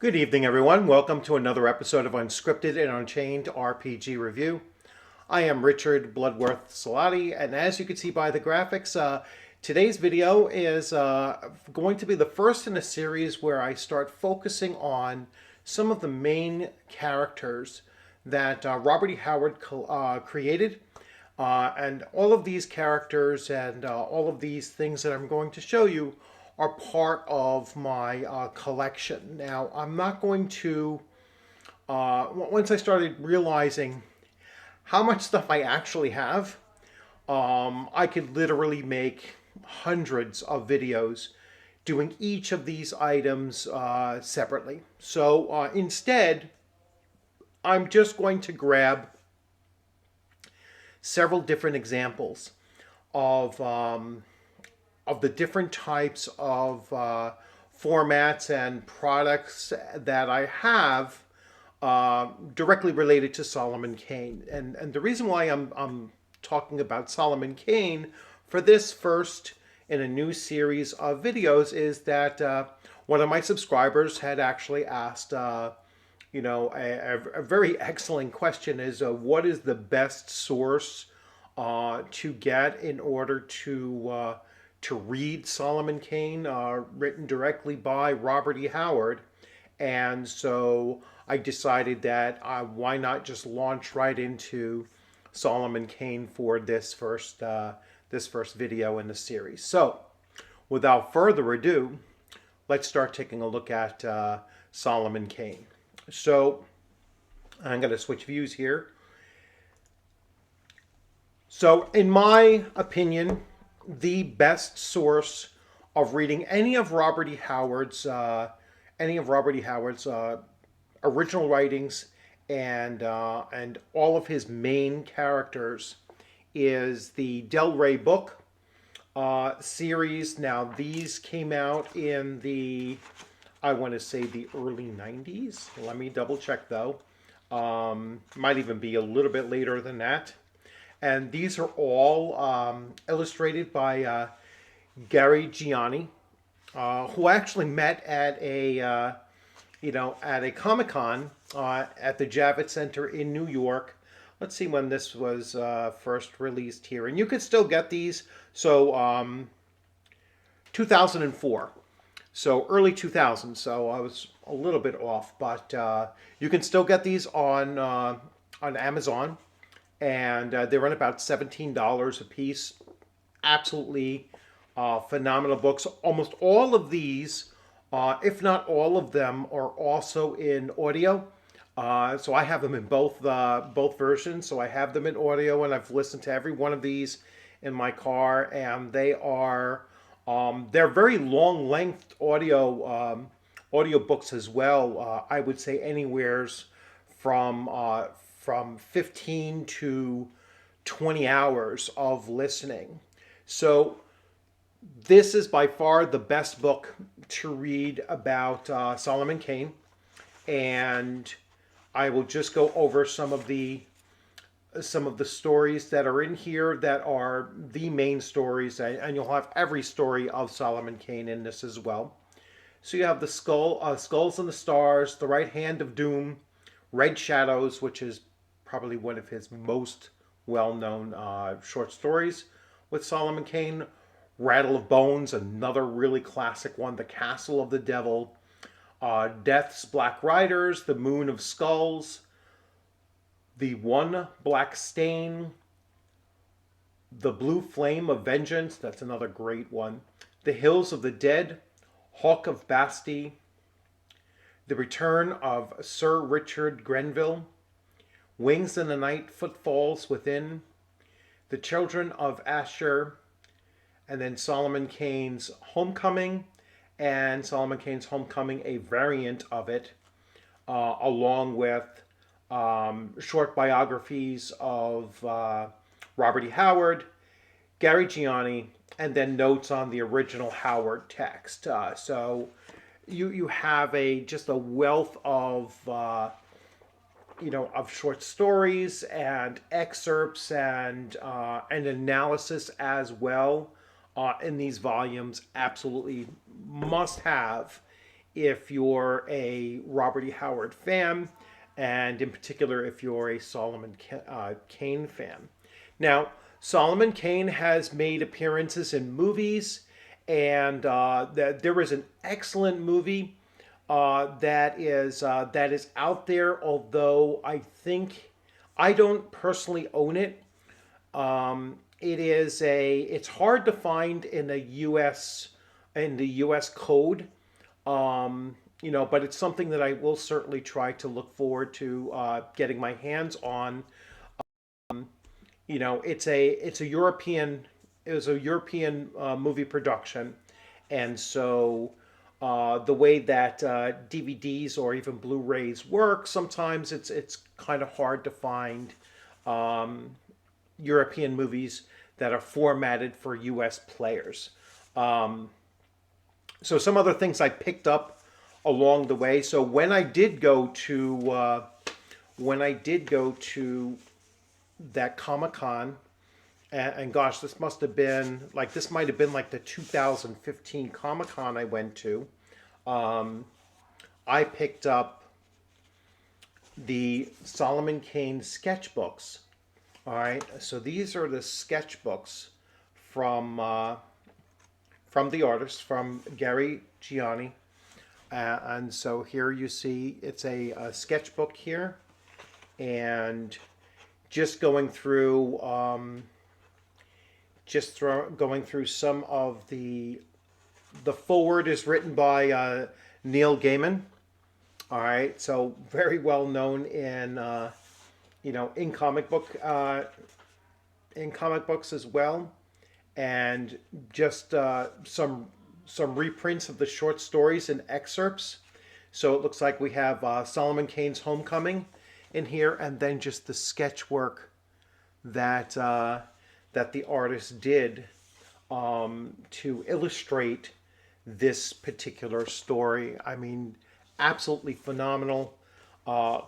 Good evening, everyone. Welcome to another episode of Unscripted and Unchained RPG Review. I am Richard Bloodworth Salati, and as you can see by the graphics, today's video is going to be the first in a series where I start focusing on some of the main characters that Robert E. Howard created. And all of these characters and all of these things that I'm going to show you are part of my collection. Now, I'm not going to, once I started realizing how much stuff I actually have, I could literally make hundreds of videos doing each of these items separately. So instead, I'm just going to grab several different examples of the different types of formats and products that I have directly related to Solomon Kane. And the reason why I'm talking about Solomon Kane for this first in a new series of videos is that one of my subscribers had actually asked, a very excellent question is what is the best source to get in order to read Solomon Kane, written directly by Robert E. Howard. And so I decided that why not just launch right into Solomon Kane for this first video in the series. So without further ado, let's start taking a look at Solomon Kane. So I'm going to switch views here. So in my opinion, the best source of reading any of Robert E. Howard's original writings and all of his main characters is the Rey book series. Now these came out in the, I want to say, the early 90s. Let me double check though. Might even be a little bit later than that. And these are all illustrated by Gary Gianni, who actually met at a Comic-Con at the Javits Center in New York. Let's see when this was first released here, and you could still get these. So 2004, so early 2000s. So I was a little bit off, but you can still get these on Amazon. And they run about $17 a piece. Absolutely phenomenal books. Almost all of these, if not all of them, are also in audio. So I have them in both versions. So I have them in audio, and I've listened to every one of these in my car, and they are they're very long length audio books as well. I would say anywheres from 15 to 20 hours of listening. So this is by far the best book to read about Solomon Kane. And I will just go over some of the stories that are in here that are the main stories. And you'll have every story of Solomon Kane in this as well. So you have the Skulls and the Stars, The Right Hand of Doom, Red Shadows, which is probably one of his most well-known short stories with Solomon Kane. Rattle of Bones, another really classic one. The Castle of the Devil. Death's Black Riders, The Moon of Skulls. The One Black Stain. The Blue Flame of Vengeance, that's another great one. The Hills of the Dead. Hawk of Basti. The Return of Sir Richard Grenville. Wings in the Night, Footfalls Within, The Children of Asher, and then Solomon Kane's Homecoming, and Solomon Kane's Homecoming, a variant of it, along with short biographies of Robert E. Howard, Gary Gianni, and then notes on the original Howard text. So you have just a wealth of of short stories and excerpts and analysis as well in these volumes. Absolutely must have if you're a Robert E. Howard fan, and in particular if you're a Kane fan. Now, Solomon Kane has made appearances in movies, and there is an excellent movie that is out there. Although I don't personally own it. It's hard to find in the U.S. code. But it's something that I will certainly try to look forward to getting my hands on. It was a European movie production, and so the way that DVDs or even Blu-rays work, sometimes it's kind of hard to find European movies that are formatted for U.S. players. So some other things I picked up along the way. So when I did go to that Comic-Con, and gosh, this might have been like the 2015 Comic-Con I went to. I picked up the Solomon Kane sketchbooks. All right, so these are the sketchbooks from the artist, from Gary Gianni. And so here you see it's a sketchbook here, and just going through going through some of the foreword is written by Neil Gaiman. All right, so very well known in in comic books as well, and just some reprints of the short stories and excerpts. So it looks like we have Solomon Kane's Homecoming in here, and then just the sketch work that the artist did to illustrate this particular story. I mean, absolutely phenomenal.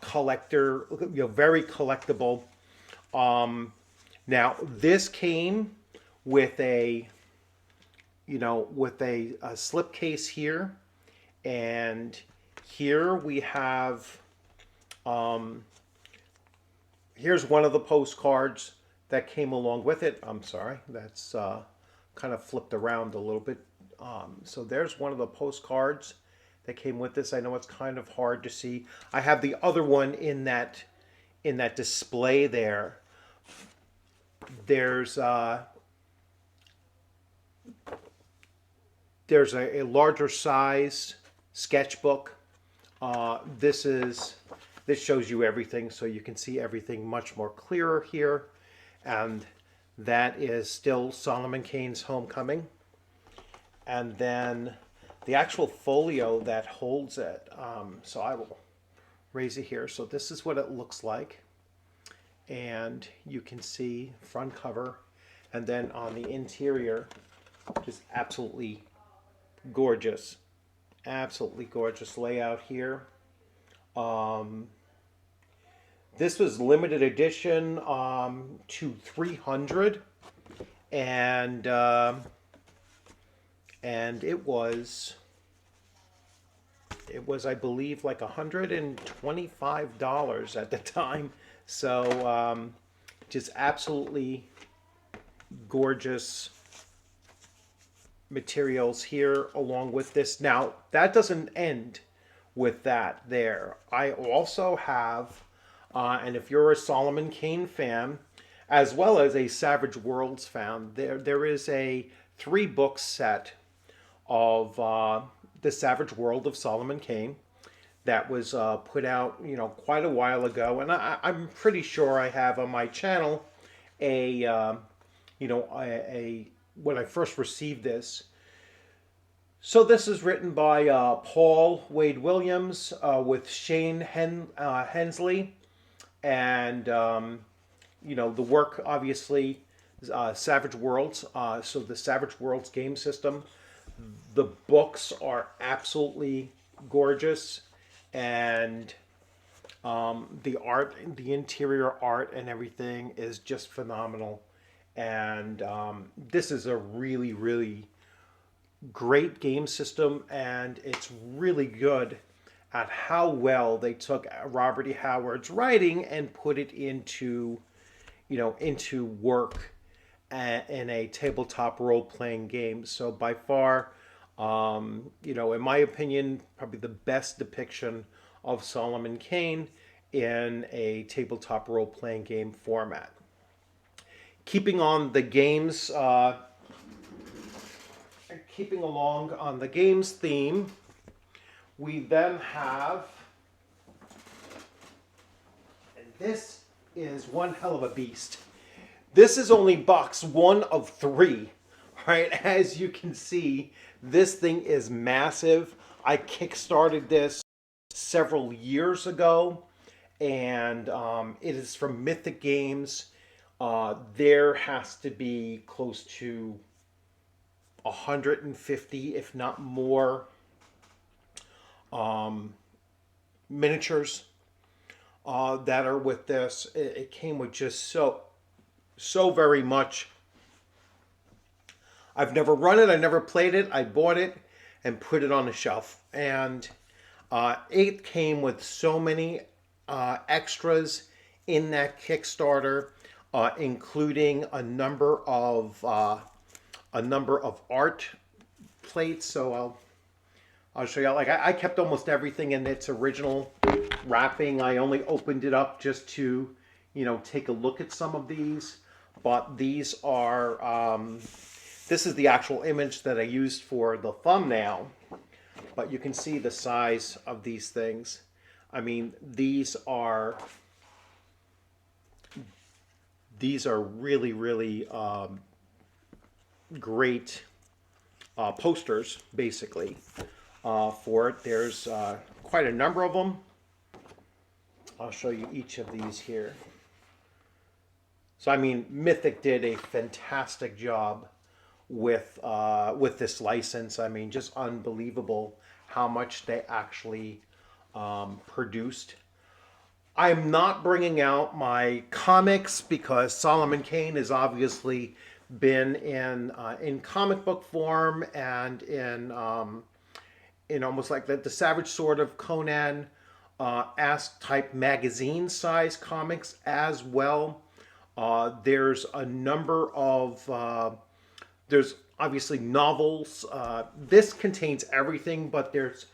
Collector, very collectible. Now this came with a slipcase here, and here we have here's one of the postcards that came along with it. I'm sorry, that's kind of flipped around a little bit. So there's one of the postcards that came with this. I know it's kind of hard to see. I have the other one in that display there. There's a larger size sketchbook. This shows you everything, so you can see everything much more clearer here. And that is still Solomon Kane's Homecoming. And then the actual folio that holds it. So I will raise it here. So this is what it looks like. And you can see front cover. And then on the interior, just absolutely gorgeous. Absolutely gorgeous layout here. This was limited edition to 300, and it was I believe like $125 at the time. So just absolutely gorgeous materials here along with this. Now that doesn't end with that there. I also have and if you're a Solomon Kane fan, as well as a Savage Worlds fan, there is a 3-book set of the Savage World of Solomon Kane that was put out, quite a while ago, and I'm pretty sure I have on my channel when I first received this. So this is written by Paul Wade Williams with Shane Hensley. And the work obviously Savage Worlds, so the Savage Worlds game system. The books are absolutely gorgeous, and the art, the interior art and everything is just phenomenal. And this is a really, really great game system, and it's really good at how well they took Robert E. Howard's writing and put it into, into work in a tabletop role-playing game. So by far, in my opinion, probably the best depiction of Solomon Kane in a tabletop role-playing game format. Keeping on the games, keeping along on the games theme, we then have, and this is one hell of a beast. This is only box 1 of 3, right? As you can see, this thing is massive. I kickstarted this several years ago, and it is from Mythic Games. There has to be close to 150, if not more, miniatures that are with this. It came with just so very much. I've never run it. I never played it. I bought it and put it on the shelf. And it came with so many extras in that Kickstarter, including a number of art plates. So I'll show you. Like I kept almost everything in its original wrapping. I only opened it up just to, take a look at some of these. But these are, this is the actual image that I used for the thumbnail. But you can see the size of these things. I mean, these are really, really great posters, basically, for it. There's quite a number of them. I'll show you each of these here. So, I mean, Mythic did a fantastic job with this license. I mean, just unbelievable how much they actually produced. I'm not bringing out my comics because Solomon Kane has obviously been in comic book form and in almost like the Savage Sword of Conan Ask type magazine size comics as well. There's a number of there's obviously novels. This contains everything, but there's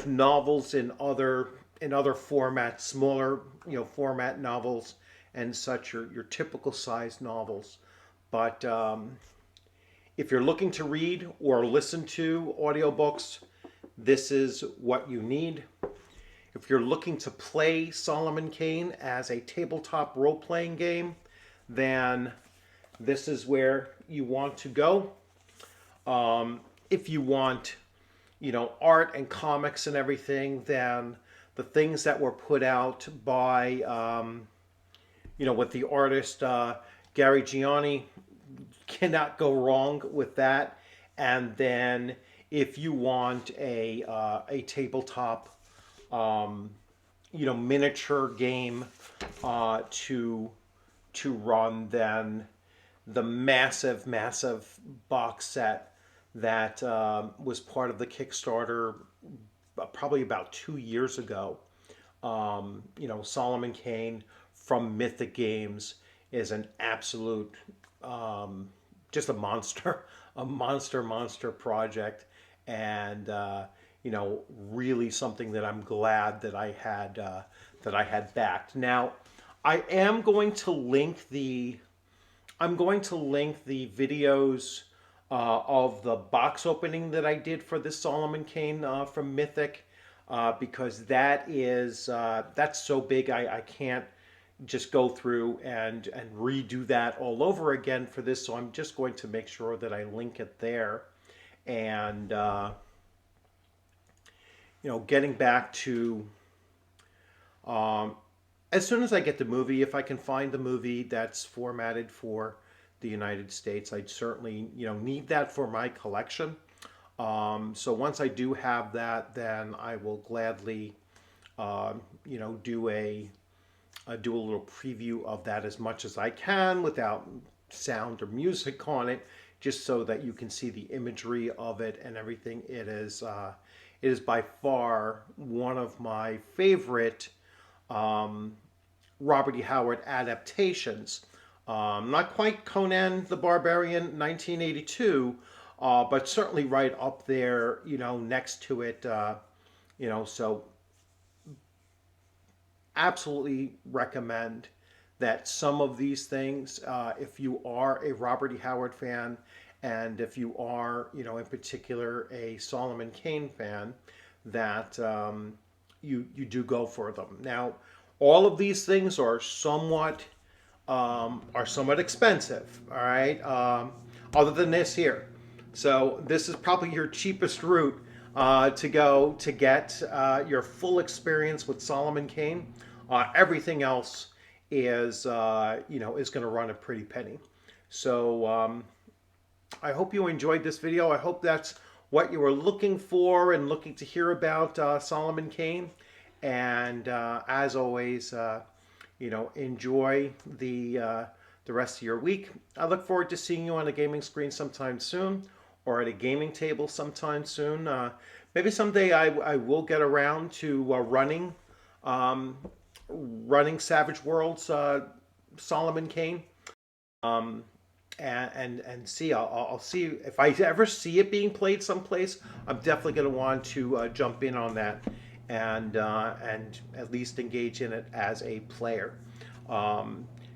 novels in other formats, smaller format novels and such, your typical size novels. But if you're looking to read or listen to audiobooks, this is what you need. If you're looking to play Solomon Kane as a tabletop role-playing game, then this is where you want to go. If you want, art and comics and everything, then the things that were put out by, with the artist Gary Gianni, cannot go wrong with that. And then if you want a tabletop, miniature game to run, then the massive box set that was part of the Kickstarter probably about 2 years ago. Solomon Kane from Mythic Games is an absolute, just a monster, monster project, and really something that I'm glad that I had backed. Now, I am going to link the videos of the box opening that I did for this Solomon Kane from Mythic, because that's so big I can't just go through and redo that all over again for this. So I'm just going to make sure that I link it there. And getting back to as soon as I get the movie, if I can find the movie that's formatted for the United States, I'd certainly need that for my collection. So once I do have that, then I will gladly do a little preview of that as much as I can without sound or music on it, just so that you can see the imagery of it and everything. It is by far one of my favorite Robert E. Howard adaptations. Not quite Conan the Barbarian 1982, but certainly right up there, next to it. So absolutely recommend that some of these things, if you are a Robert E. Howard fan, and if you are, in particular a Solomon Kane fan, that you do go for them. Now, all of these things are somewhat expensive. All right, other than this here. So this is probably your cheapest route to go to get your full experience with Solomon Kane. Everything else is is going to run a pretty penny. So I hope you enjoyed this video. I hope that's what you were looking for and looking to hear about Solomon Kane. And as always, enjoy the rest of your week. I look forward to seeing you on a gaming screen sometime soon, or at a gaming table sometime soon. Maybe someday I will get around to running Savage Worlds Solomon Kane. And see, I'll see if I ever see it being played someplace. I'm definitely going to want to jump in on that and at least engage in it as a player.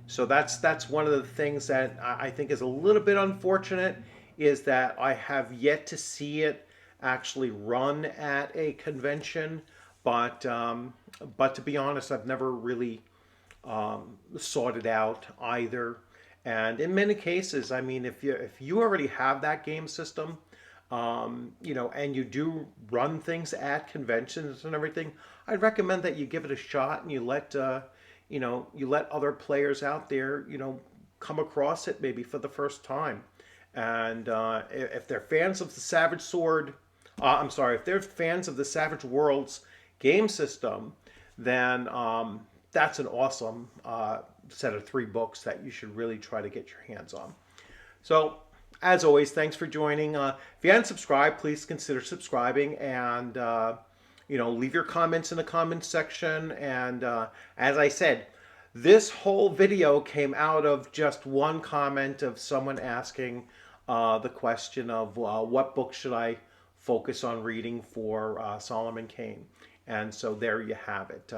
So that's one of the things that I think is a little bit unfortunate, is that I have yet to see it actually run at a convention. But to be honest, I've never really sought it out either. And in many cases, I mean, if you already have that game system, and you do run things at conventions and everything, I'd recommend that you give it a shot and you let other players out there, come across it maybe for the first time. And if they're fans of the Savage Sword, if they're fans of the Savage Worlds game system, then that's an awesome set of 3 books that you should really try to get your hands on. So, as always, thanks for joining. If you haven't subscribed, please consider subscribing, and leave your comments in the comments section. And as I said, this whole video came out of just one comment of someone asking the question of what book should I focus on reading for Solomon Kane. And so there you have it.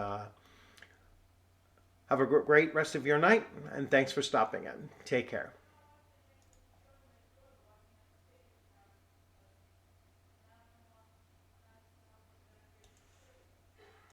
Have a great rest of your night, and thanks for stopping in. Take care.